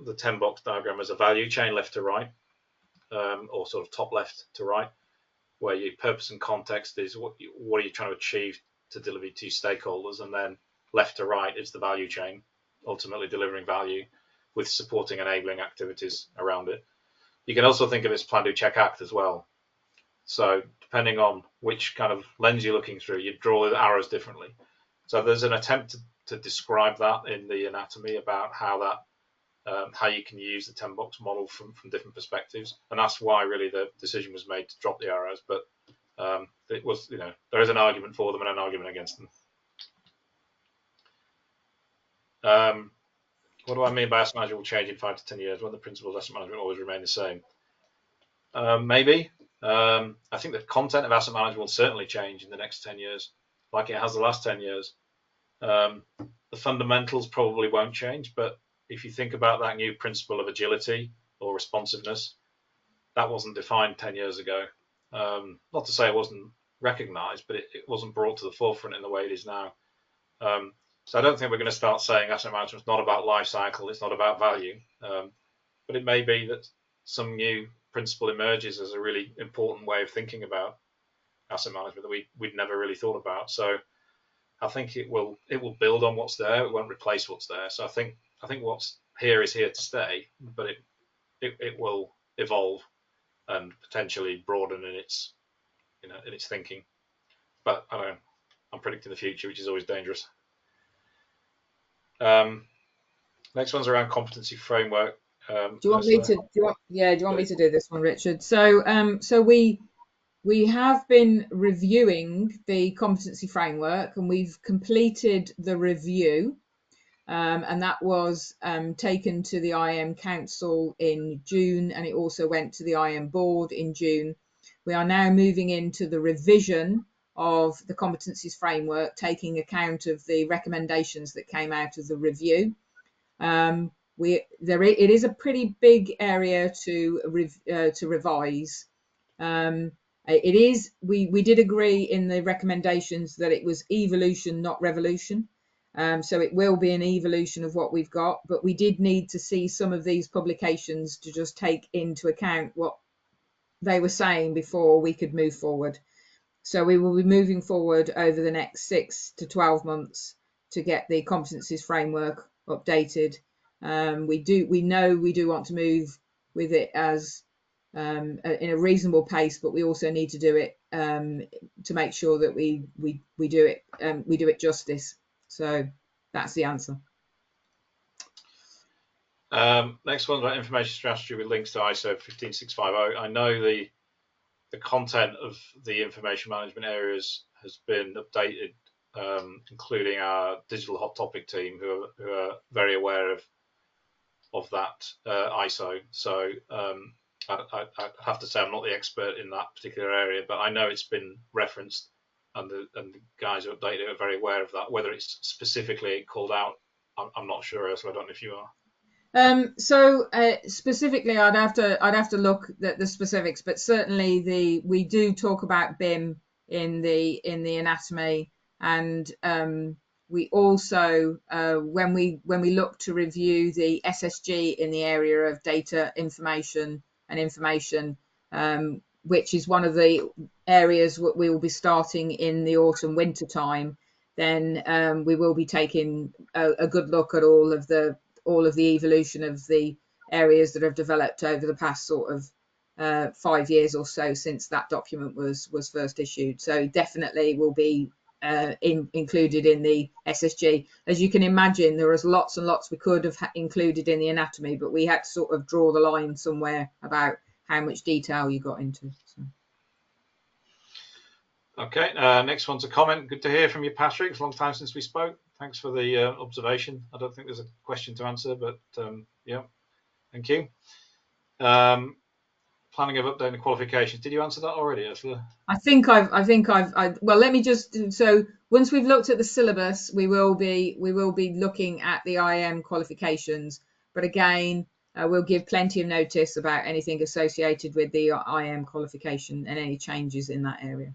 the 10 box diagram as a value chain left to right, or sort of top left to right, where your purpose and context is what are you trying to achieve to deliver to stakeholders, and then left to right is the value chain, ultimately delivering value with supporting enabling activities around it. You can also think of it as plan, do, check, act as well. So depending on which kind of lens you're looking through, you draw the arrows differently. So there's an attempt to describe that in the anatomy about how you can use the 10 box model from different perspectives, and that's why really the decision was made to drop the arrows. But it was, there is an argument for them and an argument against them. What do I mean by asset management will change in 5 to 10 years? When the principles of asset management always remain the same? Maybe. I think the content of asset management will certainly change in the next 10 years, like it has the last 10 years. The fundamentals probably won't change, but if you think about that new principle of agility or responsiveness, that wasn't defined 10 years ago. Not to say it wasn't recognized, but it wasn't brought to the forefront in the way it is now. So I don't think we're going to start saying asset management is not about life cycle, it's not about value. But it may be that some new principle emerges as a really important way of thinking about asset management that we'd never really thought about. So I think it will build on what's there. It won't replace what's there. So I think what's here is here to stay, but it will evolve and potentially broaden in its thinking. But I don't know. I'm predicting the future, which is always dangerous. Next one's around competency framework. Do you want me to? Do you want me to do this one, Richard? So we have been reviewing the competency framework, and we've completed the review, and that was taken to the IAM Council in June, and it also went to the IAM Board in June. We are now moving into the revision of the competencies framework, taking account of the recommendations that came out of the review. It is a pretty big area to revise. It is. We did agree in the recommendations that it was evolution, not revolution. So it will be an evolution of what we've got, but we did need to see some of these publications to just take into account what they were saying before we could move forward. So we will be moving forward over the next 6 to 12 months to get the competencies framework updated. We know we do want to move with it as in a reasonable pace, but we also need to do it to make sure that we do it justice. So that's the answer. Next one's about information strategy with links to ISO 15650. I know the content of the information management areas has been updated, including our digital hot topic team, who are very aware of that ISO. So I have to say I'm not the expert in that particular area, but I know it's been referenced, and the guys who updated it are very aware of that. Whether it's specifically called out, I'm not sure. So I don't know if you are. Specifically, I'd have to look at the specifics, but certainly we do talk about BIM in the anatomy, and we also when we look to review the SSG in the area of data information and information, which is one of the areas we will be starting in the autumn winter time, then we will be taking a good look at all of the evolution of the areas that have developed over the past sort of 5 years or so since that document was first issued. So definitely will be included in the SSG. As you can imagine, there was lots and lots we could have included in the anatomy, but we had to sort of draw the line somewhere about how much detail you got into. So. Okay, next one's a comment. Good to hear from you, Patrick. It's a long time since we spoke. Thanks for the observation. I don't think there's a question to answer, but yeah, thank you. Planning of updating the qualifications. Did you answer that already, Ursula? I think I've well, let me just, so once we've looked at the syllabus, we will be looking at the IAM qualifications, but again, we'll give plenty of notice about anything associated with the IAM qualification and any changes in that area.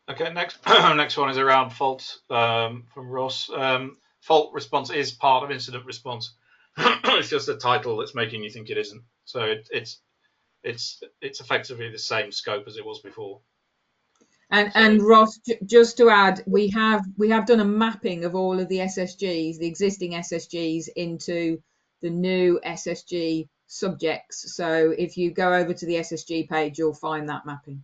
Okay, next one is around faults from Ross. Fault response is part of incident response. It's just a title that's making you think it isn't. So it's effectively the same scope as it was before. And Ross, just to add, we have done a mapping of all of the SSGs, the existing SSGs, into the new SSG subjects. So if you go over to the SSG page, you'll find that mapping.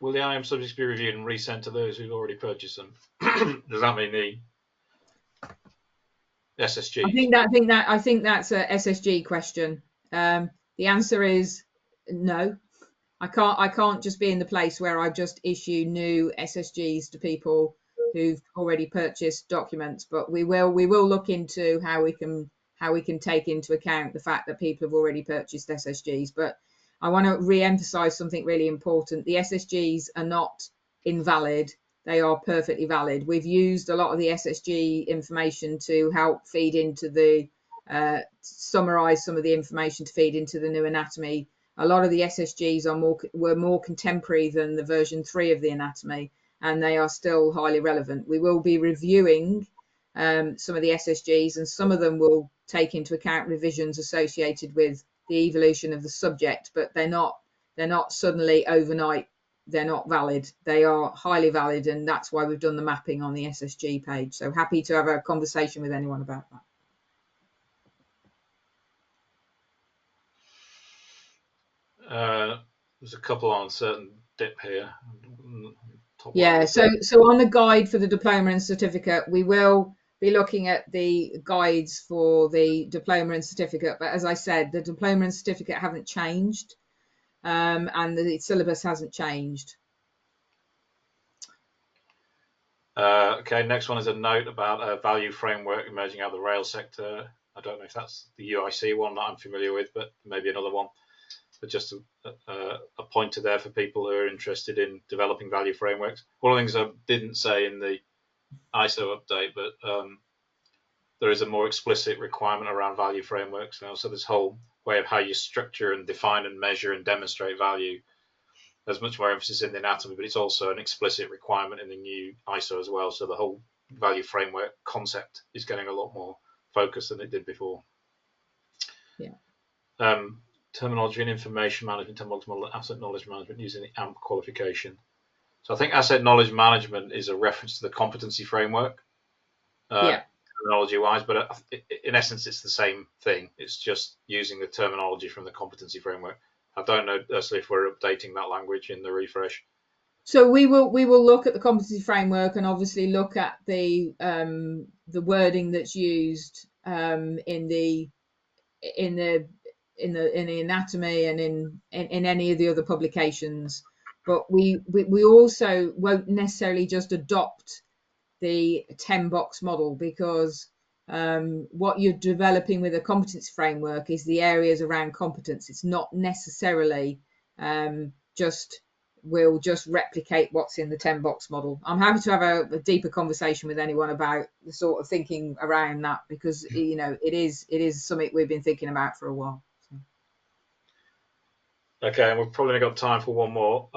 Will the IAM subjects be reviewed and resent to those who've already purchased them? Does that mean the SSG? I think that's a SSG question. The answer is no. I can't just be in the place where I just issue new SSGs to people who've already purchased documents. But we will look into how we can take into account the fact that people have already purchased SSGs. But I want to re-emphasize something really important. The SSGs are not invalid. They are perfectly valid. We've used a lot of the SSG information to help feed into the summarize some of the information to feed into the new anatomy. A lot of the SSGs were more contemporary than the version 3 of the anatomy, and they are still highly relevant. We will be reviewing some of the SSGs, and some of them will take into account revisions associated with the evolution of the subject, but they're not suddenly overnight, they're not valid. They are highly valid, and that's why we've done the mapping on the SSG page. So happy to have a conversation with anyone about that. There's a couple on certain dip here. Yeah, so on the guide for the diploma and certificate, we will be looking at the guides for the diploma and certificate. But as I said, the diploma and certificate haven't changed, and the syllabus hasn't changed. Okay, next one is a note about a value framework emerging out of the rail sector. I don't know if that's the UIC one that I'm familiar with, but maybe another one. But just a pointer there for people who are interested in developing value frameworks. One of the things I didn't say in the ISO update, but there is a more explicit requirement around value frameworks now. So this whole way of how you structure and define and measure and demonstrate value, there's much more emphasis in the anatomy, but it's also an explicit requirement in the new ISO as well. So the whole value framework concept is getting a lot more focus than it did before. Yeah. Terminology and information management, and asset knowledge management using the AMP qualification. So I think asset knowledge management is a reference to the competency framework, terminology-wise, but in essence, it's the same thing. It's just using the terminology from the competency framework. I don't know, Ursula, if we're updating that language in the refresh. So we will look at the competency framework and obviously look at the wording that's used in the anatomy and in any of the other publications. But we also won't necessarily just adopt the 10-box model, because what you're developing with a competence framework is the areas around competence. It's not necessarily we'll just replicate what's in the 10-box model. I'm happy to have a deeper conversation with anyone about the sort of thinking around that, because it is something we've been thinking about for a while. Okay, and we've probably got time for one more.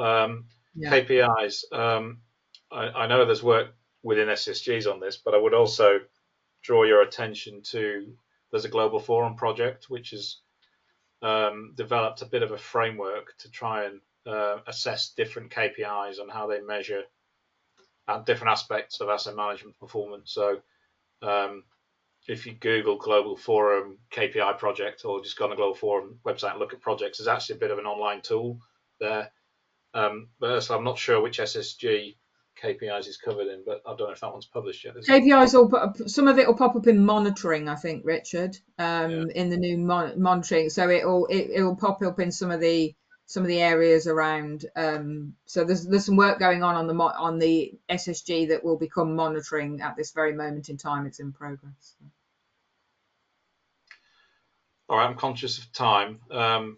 KPIs. I know there's work within SSGs on this, but I would also draw your attention to, there's a Global Forum project which has developed a bit of a framework to try and assess different KPIs and how they measure different aspects of asset management performance. So if you Google Global Forum KPI project, or just go on the Global Forum website and look at projects, there's actually a bit of an online tool there. But so I'm not sure which SSG KPIs is covered in, but I don't know if that one's published yet. KPIs will put up, some of it will pop up in monitoring, I think, Richard, in the new monitoring. So it will pop up in some of the areas around. So there's some work going on the SSG that will become monitoring at this very moment in time. It's in progress. All right, I'm conscious of time. Do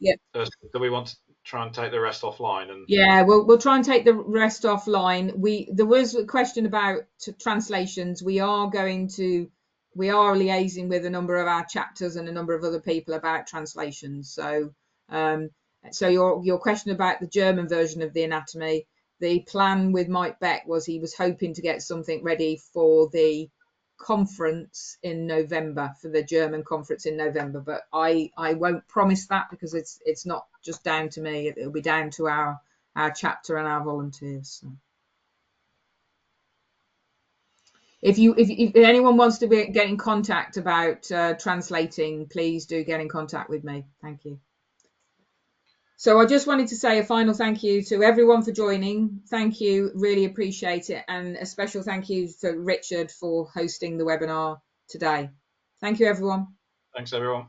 we want to try and take the rest offline? We'll try and take the rest offline. There was a question about translations. We are liaising with a number of our chapters and a number of other people about translations. So your question about the German version of the anatomy, the plan with Mike Beck was he was hoping to get something ready for the conference in November, for the German conference in November, but I won't promise that, because it's not just down to me. It'll be down to our chapter and our volunteers. So if anyone wants to get in contact about translating, please do get in contact with me. Thank you. So I just wanted to say a final thank you to everyone for joining. Thank you, really appreciate it. And a special thank you to Richard for hosting the webinar today. Thank you, everyone. Thanks, everyone.